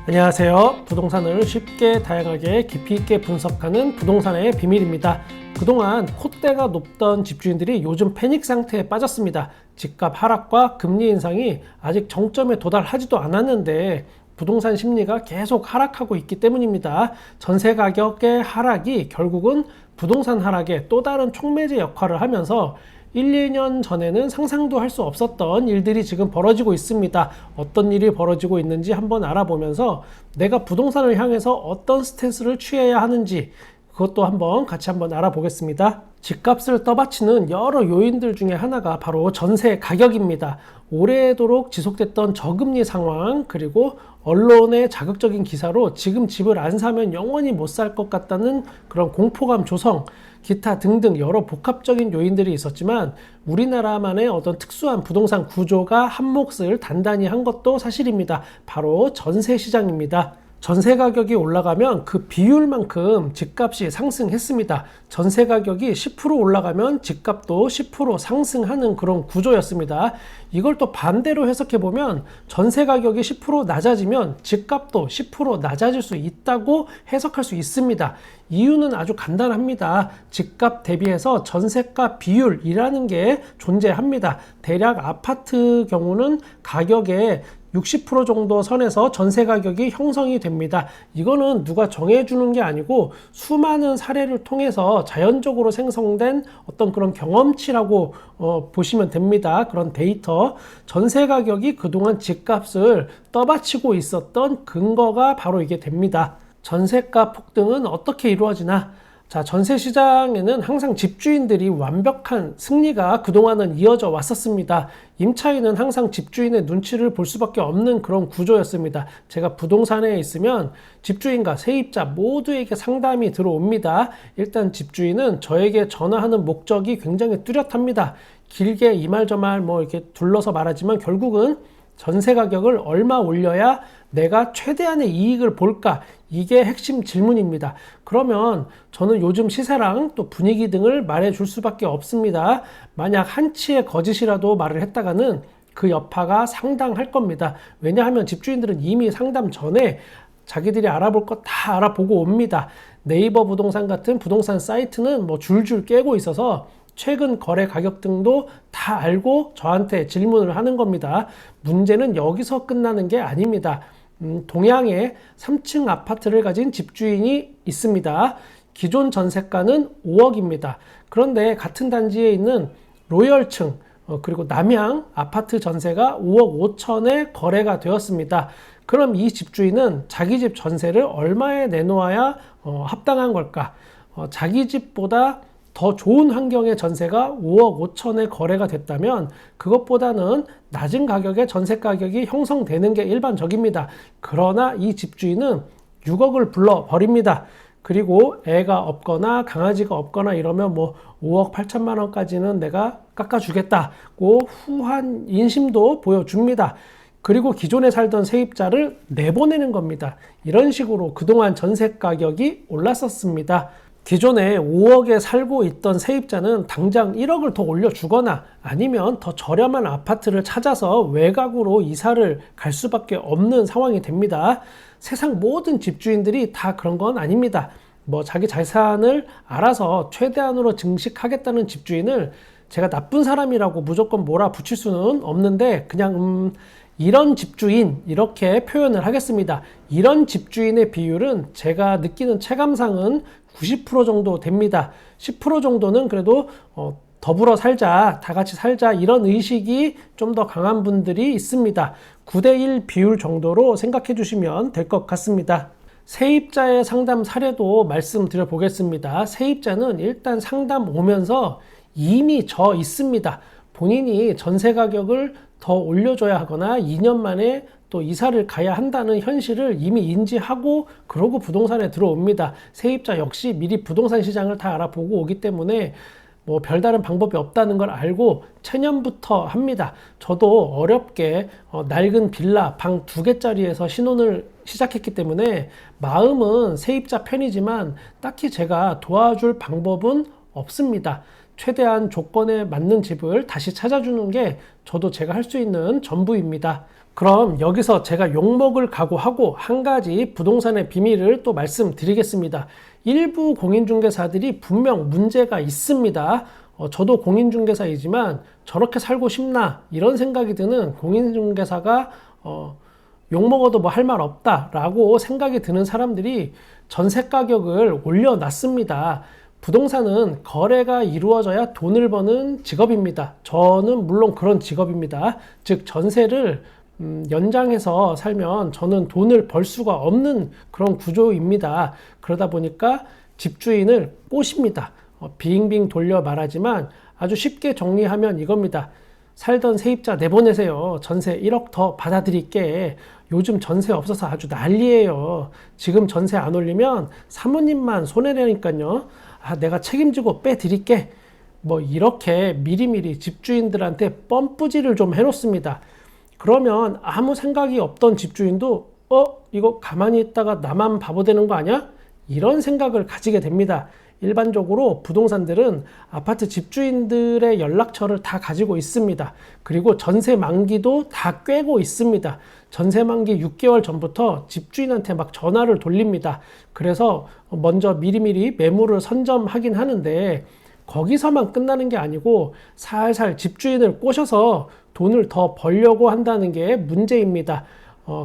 안녕하세요. 부동산을 쉽게 다양하게 깊이 있게 분석하는 부동산의 비밀입니다. 그동안 콧대가 높던 집주인들이 요즘 패닉 상태에 빠졌습니다. 집값 하락과 금리 인상이 아직 정점에 도달하지도 않았는데 부동산 심리가 계속 하락하고 있기 때문입니다. 전세 가격의 하락이 결국은 부동산 하락의 또 다른 촉매제 역할을 하면서 1, 2년 전에는 상상도 할 수 없었던 일들이 지금 벌어지고 있습니다. 어떤 일이 벌어지고 있는지 한번 알아보면서 내가 부동산을 향해서 어떤 스탠스를 취해야 하는지 그것도 같이 한번 알아보겠습니다. 집값을 떠받치는 여러 요인들 중에 하나가 바로 전세 가격입니다. 오래도록 지속됐던 저금리 상황, 그리고 언론의 자극적인 기사로 지금 집을 안 사면 영원히 못 살 것 같다는 그런 공포감 조성, 기타 등등 여러 복합적인 요인들이 있었지만 우리나라만의 어떤 특수한 부동산 구조가 한 몫을 단단히 한 것도 사실입니다. 바로 전세 시장입니다. 전세 가격이 올라가면 그 비율만큼 집값이 상승했습니다. 전세 가격이 10% 올라가면 집값도 10% 상승하는 그런 구조였습니다. 이걸 또 반대로 해석해보면 전세 가격이 10% 낮아지면 집값도 10% 낮아질 수 있다고 해석할 수 있습니다. 이유는 아주 간단합니다. 집값 대비해서 전세가 비율이라는 게 존재합니다. 대략 아파트 경우는 가격에 60% 정도 선에서 전세 가격이 형성이 됩니다. 이거는 누가 정해주는 게 아니고 수많은 사례를 통해서 자연적으로 생성된 어떤 그런 경험치라고 보시면 됩니다. 그런 데이터. 전세 가격이 그동안 집값을 떠받치고 있었던 근거가 바로 이게 됩니다. 전세가 폭등은 어떻게 이루어지나? 자, 전세 시장에는 항상 집주인들이 완벽한 승리가 그동안은 이어져 왔었습니다. 임차인은 항상 집주인의 눈치를 볼 수밖에 없는 그런 구조였습니다. 제가 부동산에 있으면 집주인과 세입자 모두에게 상담이 들어옵니다. 일단 집주인은 저에게 전화하는 목적이 굉장히 뚜렷합니다. 길게 이 말 저 말 이렇게 둘러서 말하지만 결국은 전세 가격을 얼마 올려야 내가 최대한의 이익을 볼까? 이게 핵심 질문입니다. 그러면 저는 요즘 시세랑 또 분위기 등을 말해줄 수밖에 없습니다. 만약 한치의 거짓이라도 말을 했다가는 그 여파가 상당할 겁니다. 왜냐하면 집주인들은 이미 상담 전에 자기들이 알아볼 것 다 알아보고 옵니다. 네이버 부동산 같은 부동산 사이트는 줄줄 깨고 있어서 최근 거래 가격 등도 다 알고 저한테 질문을 하는 겁니다. 문제는 여기서 끝나는 게 아닙니다. 동양에 3층 아파트를 가진 집주인이 있습니다. 기존 전세가는 5억입니다. 그런데 같은 단지에 있는 로열층 그리고 남양 아파트 전세가 5억 5천에 거래가 되었습니다. 그럼 이 집주인은 자기 집 전세를 얼마에 내놓아야 합당한 걸까? 자기 집보다 더 좋은 환경의 전세가 5억 5천에 거래가 됐다면 그것보다는 낮은 가격의 전세 가격이 형성되는 게 일반적입니다. 그러나 이 집주인은 6억을 불러버립니다. 그리고 애가 없거나 강아지가 없거나 이러면 5억 8천만 원까지는 내가 깎아주겠다고 후한 인심도 보여줍니다. 그리고 기존에 살던 세입자를 내보내는 겁니다. 이런 식으로 그동안 전세 가격이 올랐었습니다. 기존에 5억에 살고 있던 세입자는 당장 1억을 더 올려주거나 아니면 더 저렴한 아파트를 찾아서 외곽으로 이사를 갈 수밖에 없는 상황이 됩니다. 세상 모든 집주인들이 다 그런 건 아닙니다. 자기 자산을 알아서 최대한으로 증식하겠다는 집주인을 제가 나쁜 사람이라고 무조건 몰아붙일 수는 없는데 그냥 이런 집주인 이렇게 표현을 하겠습니다. 이런 집주인의 비율은 제가 느끼는 체감상은 90% 정도 됩니다. 10% 정도는 그래도 더불어 살자, 다 같이 살자 이런 의식이 좀 더 강한 분들이 있습니다. 9대1 비율 정도로 생각해 주시면 될 것 같습니다. 세입자의 상담 사례도 말씀드려 보겠습니다. 세입자는 일단 상담 오면서 이미 져 있습니다. 본인이 전세 가격을 더 올려줘야 하거나 2년 만에 또 이사를 가야 한다는 현실을 이미 인지하고 그러고 부동산에 들어옵니다. 세입자 역시 미리 부동산 시장을 다 알아보고 오기 때문에 별다른 방법이 없다는 걸 알고 체년부터 합니다. 저도 어렵게 낡은 빌라 방 2개짜리에서 신혼을 시작했기 때문에 마음은 세입자 편이지만 딱히 제가 도와줄 방법은 없습니다. 최대한 조건에 맞는 집을 다시 찾아주는 게 저도 제가 할 수 있는 전부입니다. 그럼 여기서 제가 욕먹을 각오하고 한 가지 부동산의 비밀을 또 말씀드리겠습니다. 일부 공인중개사들이 분명 문제가 있습니다. 저도 공인중개사이지만 저렇게 살고 싶나 이런 생각이 드는 공인중개사가 욕먹어도 뭐 할 말 없다 라고 생각이 드는 사람들이 전세 가격을 올려놨습니다. 부동산은 거래가 이루어져야 돈을 버는 직업입니다. 저는 물론 그런 직업입니다. 즉 전세를 연장해서 살면 저는 돈을 벌 수가 없는 그런 구조입니다. 그러다 보니까 집주인을 꼬십니다. 빙빙 돌려 말하지만 아주 쉽게 정리하면 이겁니다. 살던 세입자 내보내세요. 전세 1억 더 받아드릴게. 요즘 전세 없어서 아주 난리예요. 지금 전세 안 올리면 사모님만 손해내니까요. 내가 책임지고 빼드릴게. 뭐 이렇게 미리미리 집주인들한테 뻔뿌지를 좀 해놓습니다. 그러면 아무 생각이 없던 집주인도 이거 가만히 있다가 나만 바보 되는 거 아니야? 이런 생각을 가지게 됩니다. 일반적으로 부동산들은 아파트 집주인들의 연락처를 다 가지고 있습니다. 그리고 전세 만기도 다 꿰고 있습니다. 전세 만기 6개월 전부터 집주인한테 막 전화를 돌립니다. 그래서 먼저 미리미리 매물을 선점하긴 하는데 거기서만 끝나는 게 아니고 살살 집주인을 꼬셔서 돈을 더 벌려고 한다는 게 문제입니다.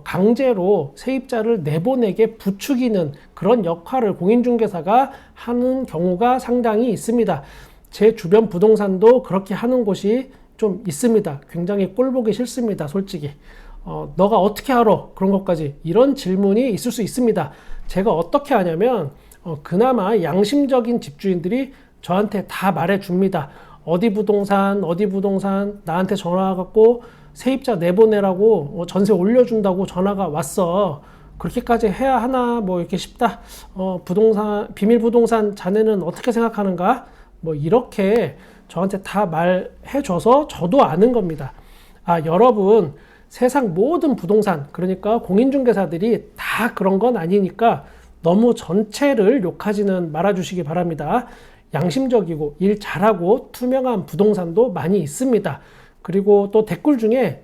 강제로 세입자를 내보내게 부추기는 그런 역할을 공인중개사가 하는 경우가 상당히 있습니다. 제 주변 부동산도 그렇게 하는 곳이 좀 있습니다. 굉장히 꼴보기 싫습니다. 솔직히. 너가 어떻게 알아? 그런 것까지 이런 질문이 있을 수 있습니다. 제가 어떻게 하냐면 그나마 양심적인 집주인들이 저한테 다 말해줍니다. 어디 부동산 나한테 전화 와갖고 세입자 내보내라고 전세 올려준다고 전화가 왔어. 그렇게까지 해야 하나 뭐 이렇게 싶다. 부동산 비밀 부동산 자네는 어떻게 생각하는가? 뭐 이렇게 저한테 다 말해줘서 저도 아는 겁니다. 여러분 세상 모든 부동산 그러니까 공인중개사들이 다 그런 건 아니니까 너무 전체를 욕하지는 말아주시기 바랍니다. 양심적이고 일 잘하고 투명한 부동산도 많이 있습니다. 그리고 또 댓글 중에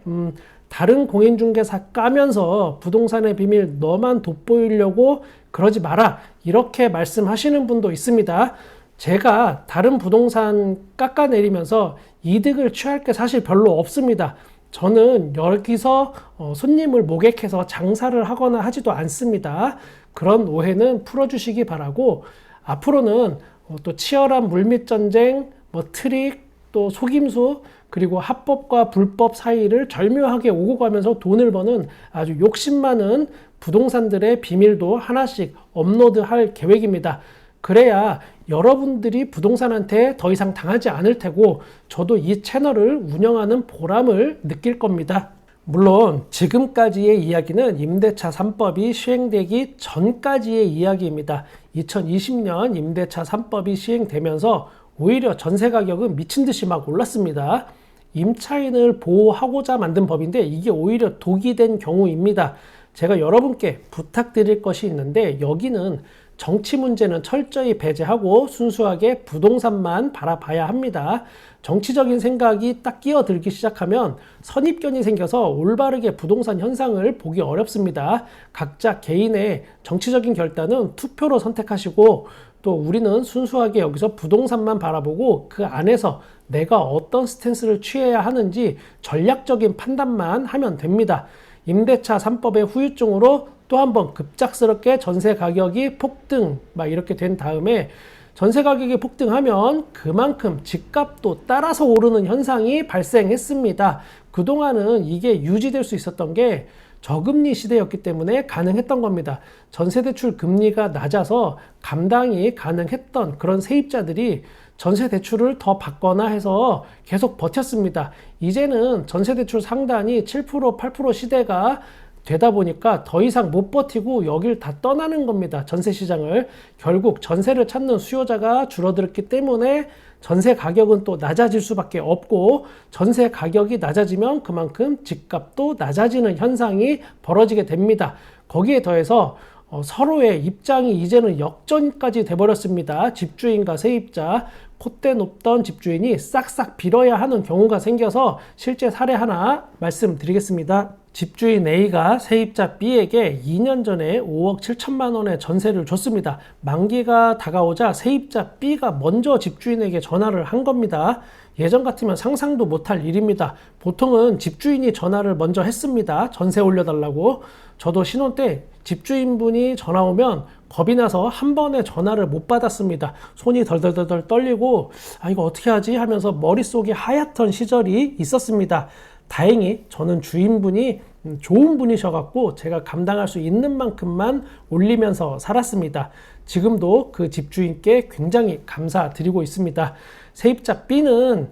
다른 공인중개사 까면서 부동산의 비밀 너만 돋보이려고 그러지 마라 이렇게 말씀하시는 분도 있습니다. 제가 다른 부동산 깎아내리면서 이득을 취할 게 사실 별로 없습니다. 저는 여기서 손님을 모객해서 장사를 하거나 하지도 않습니다. 그런 오해는 풀어주시기 바라고 앞으로는 또 치열한 물밑 전쟁, 트릭, 또 속임수 그리고 합법과 불법 사이를 절묘하게 오고 가면서 돈을 버는 아주 욕심 많은 부동산들의 비밀도 하나씩 업로드할 계획입니다. 그래야 여러분들이 부동산한테 더 이상 당하지 않을 테고 저도 이 채널을 운영하는 보람을 느낄 겁니다. 물론 지금까지의 이야기는 임대차 3법이 시행되기 전까지의 이야기입니다. 2020년 임대차 3법이 시행되면서 오히려 전세 가격은 미친 듯이 막 올랐습니다. 임차인을 보호하고자 만든 법인데 이게 오히려 독이 된 경우입니다. 제가 여러분께 부탁드릴 것이 있는데 여기는 정치 문제는 철저히 배제하고 순수하게 부동산만 바라봐야 합니다. 정치적인 생각이 딱 끼어들기 시작하면 선입견이 생겨서 올바르게 부동산 현상을 보기 어렵습니다. 각자 개인의 정치적인 결단은 투표로 선택하시고 또 우리는 순수하게 여기서 부동산만 바라보고 그 안에서 내가 어떤 스탠스를 취해야 하는지 전략적인 판단만 하면 됩니다. 임대차 3법의 후유증으로 또 한 번 급작스럽게 전세 가격이 폭등 막 이렇게 된 다음에 전세 가격이 폭등하면 그만큼 집값도 따라서 오르는 현상이 발생했습니다. 그동안은 이게 유지될 수 있었던 게 저금리 시대였기 때문에 가능했던 겁니다. 전세대출 금리가 낮아서 감당이 가능했던 그런 세입자들이 전세대출을 더 받거나 해서 계속 버텼습니다. 이제는 전세대출 상단이 7%, 8% 시대가 되다 보니까 더 이상 못 버티고 여길 다 떠나는 겁니다. 전세시장을. 결국 전세를 찾는 수요자가 줄어들었기 때문에 전세 가격은 또 낮아질 수밖에 없고 전세 가격이 낮아지면 그만큼 집값도 낮아지는 현상이 벌어지게 됩니다. 거기에 더해서 서로의 입장이 이제는 역전까지 돼버렸습니다. 집주인과 세입자, 콧대 높던 집주인이 싹싹 빌어야 하는 경우가 생겨서 실제 사례 하나 말씀드리겠습니다. 집주인 A가 세입자 B에게 2년 전에 5억 7천만 원의 전세를 줬습니다. 만기가 다가오자 세입자 B가 먼저 집주인에게 전화를 한 겁니다. 예전 같으면 상상도 못할 일입니다. 보통은 집주인이 전화를 먼저 했습니다. 전세 올려달라고. 저도 신혼 때 집주인분이 전화 오면 겁이 나서 한 번에 전화를 못 받았습니다. 손이 덜덜덜 떨리고 이거 어떻게 하지 하면서 머릿속이 하얗던 시절이 있었습니다. 다행히 저는 주인분이 좋은 분이셔갖고 제가 감당할 수 있는 만큼만 올리면서 살았습니다. 지금도 그 집주인께 굉장히 감사드리고 있습니다. 세입자 B는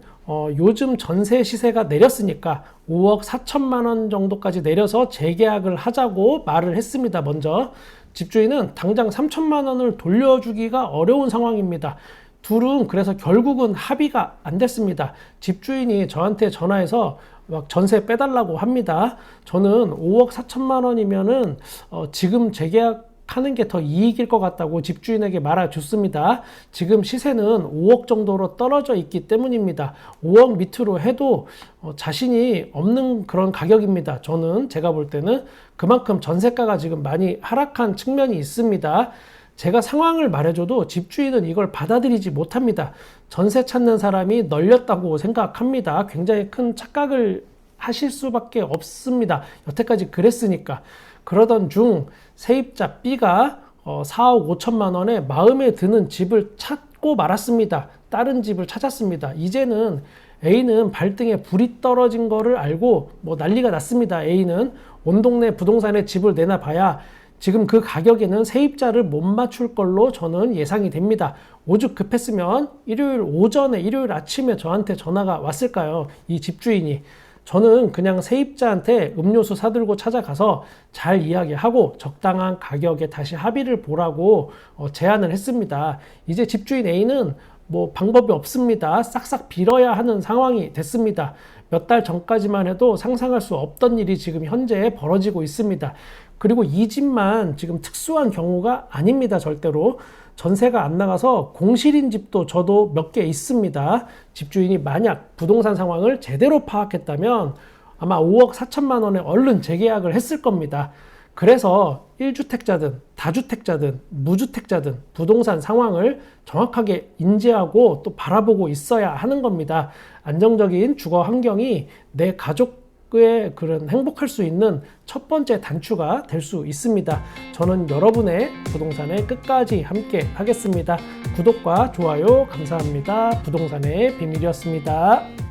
요즘 전세 시세가 내렸으니까 5억 4천만 원 정도까지 내려서 재계약을 하자고 말을 했습니다. 먼저 집주인은 당장 3천만 원을 돌려주기가 어려운 상황입니다. 둘은 그래서 결국은 합의가 안 됐습니다. 집주인이 저한테 전화해서 막 전세 빼달라고 합니다. 저는 5억 4천만 원이면은 지금 재계약하는 게 더 이익일 것 같다고 집주인에게 말해줬습니다. 지금 시세는 5억 정도로 떨어져 있기 때문입니다. 5억 밑으로 해도 자신이 없는 그런 가격입니다. 제가 볼 때는 그만큼 전세가가 지금 많이 하락한 측면이 있습니다. 제가 상황을 말해줘도 집주인은 이걸 받아들이지 못합니다. 전세 찾는 사람이 널렸다고 생각합니다. 굉장히 큰 착각을 하실 수밖에 없습니다. 여태까지 그랬으니까. 그러던 중 세입자 B가 4억 5천만 원에 마음에 드는 집을 찾고 말았습니다. 다른 집을 찾았습니다. 이제는 A는 발등에 불이 떨어진 거를 알고 난리가 났습니다. A는 온 동네 부동산에 집을 내놔봐야 지금 그 가격에는 세입자를 못 맞출 걸로 저는 예상이 됩니다. 오죽 급했으면 일요일 오전에, 일요일 아침에 저한테 전화가 왔을까요? 이 집주인이. 저는 그냥 세입자한테 음료수 사들고 찾아가서 잘 이야기하고 적당한 가격에 다시 합의를 보라고 제안을 했습니다. 이제 집주인 A는 방법이 없습니다. 싹싹 빌어야 하는 상황이 됐습니다. 몇 달 전까지만 해도 상상할 수 없던 일이 지금 현재 벌어지고 있습니다. 그리고 이 집만 지금 특수한 경우가 아닙니다. 절대로. 전세가 안 나가서 공실인 집도 저도 몇 개 있습니다. 집주인이 만약 부동산 상황을 제대로 파악했다면 아마 5억 4천만 원에 얼른 재계약을 했을 겁니다. 그래서 1주택자든 다주택자든 무주택자든 부동산 상황을 정확하게 인지하고 또 바라보고 있어야 하는 겁니다. 안정적인 주거 환경이 내 가족의 그런 행복할 수 있는 첫 번째 단추가 될 수 있습니다. 저는 여러분의 부동산에 끝까지 함께 하겠습니다. 구독과 좋아요 감사합니다. 부동산의 비밀이었습니다.